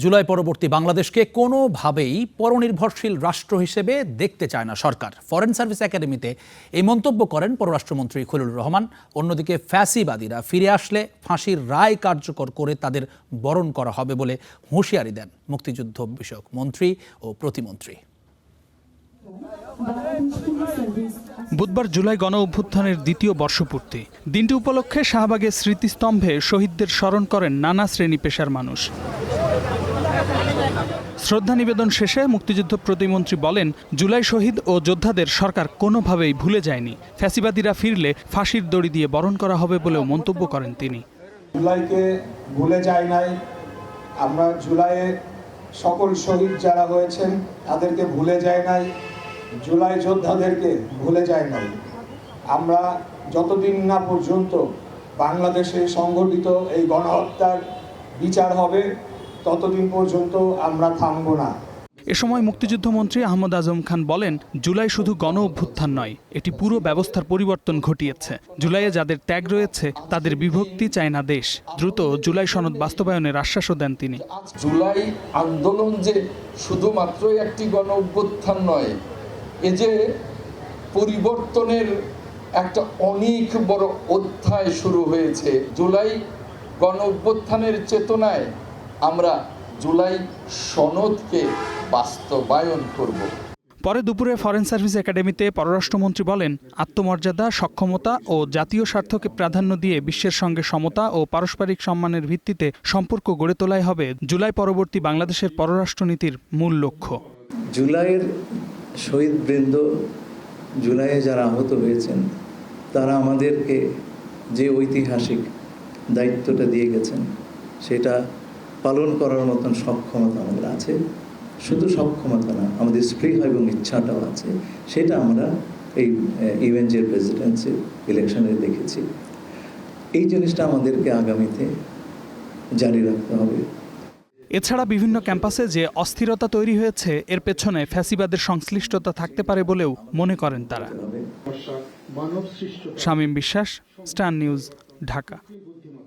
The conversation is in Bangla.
জুলাই পরবর্তী বাংলাদেশকে কোনোভাবেই পরনির্ভরশীল রাষ্ট্র হিসেবে দেখতে চায় না সরকার। ফরেন সার্ভিস একাডেমিতে এই মন্তব্য করেন পররাষ্ট্রমন্ত্রী খলিলুর রহমান। অন্যদিকে ফ্যাসিবাদীরা ফিরে আসলে ফাঁসির রায় কার্যকর করে তাদের বরণ করা হবে বলে হুঁশিয়ারি দেন মুক্তিযুদ্ধ বিষয়ক মন্ত্রী ও প্রতিমন্ত্রী। বুধবার জুলাই গণ অভ্যুত্থানের দ্বিতীয় বর্ষপূর্তি। দিনটি উপলক্ষে শাহবাগের স্মৃতিস্তম্ভে শহীদদের স্মরণ করেন নানা শ্রেণী পেশার মানুষ। শ্রদ্ধা নিবেদন শেষে মুক্তিযুদ্ধ প্রতিমন্ত্রী বলেন, জুলাই শহীদ ও যোদ্ধাদের সরকার কোনোভাবেই ভুলে যায়নি। ফ্যাসিবাদীরা ফিরলে ফাঁসির দড়ি দিয়ে বরণ করা হবে বলেও মন্তব্য করেন তিনি। জুলাইকে ভুলে যায় নাই, আমরা জুলাইয়ে সকল শহীদ যারা হয়েছেন তাদেরকে ভুলে যায় নাই, জুলাই যোদ্ধাদেরকে ভুলে যায় নাই। আমরা যতদিন না পর্যন্ত বাংলাদেশে সংঘটিত এই গণহত্যার বিচার হবে ততদিন পর্যন্ত আমরা থামব না। এ সময় মুক্তিযুদ্ধমন্ত্রী আহমদ আজম খান বলেন, জুলাই শুধু গণ অভ্যুত্থান নয়, এটি পুরো ব্যবস্থার পরিবর্তন ঘটিয়েছে। জুলাইয়ে যাদের ত্যাগ রয়েছে তাদের বিভক্তি চায় না দেশ। দ্রুত জুলাই সনদ বাস্তবায়নের আশ্বাসও দেন তিনি। জুলাই আন্দোলন যে শুধুমাত্র একটি গণ অভ্যুত্থান নয়, এ যে পরিবর্তনের একটা অনেক বড় অধ্যায় শুরু হয়েছে। জুলাই গণ অভ্যুত্থানের চেতনায় আমরা জুলাই সনদকে বাস্তবায়ন করব। পরে দুপুরে ফরেন সার্ভিস একাডেমিতে পররাষ্ট্রমন্ত্রী বলেন, আত্মমর্যাদা, সক্ষমতা ও জাতীয় স্বার্থকে প্রাধান্য দিয়ে বিশ্বের সঙ্গে সমতা ও পারস্পরিক সম্মানের ভিত্তিতে সম্পর্ক গড়ে তোলাই হবে জুলাই পরবর্তী বাংলাদেশের পররাষ্ট্রনীতির মূল লক্ষ্য। জুলাইয়ের শহীদবৃন্দ, জুলাইয়ে যারা আহত হয়েছেন, তারা আমাদেরকে যে ঐতিহাসিক দায়িত্বটা দিয়ে গেছেন সেটা পালন করার মতন সক্ষমতা আমাদের আছে। শুধু সক্ষমতা না, আমাদের স্পৃহা এবং ইচ্ছাটাও আছে। সেটা আমরা এই ইভেন্টের প্রেসিডেন্সি ইলেকশনে দেখেছি। এই জিনিসটা আমাদেরকে আগামীতে জারি রাখতে হবে। এছাড়া বিভিন্ন ক্যাম্পাসে যে অস্থিরতা তৈরি হয়েছে এর পেছনে ফ্যাসিবাদের সংশ্লিষ্টতা থাকতে পারে বলেও মনে করেন তারা। শামীম বিশ্বাস, স্টার নিউজ, ঢাকা।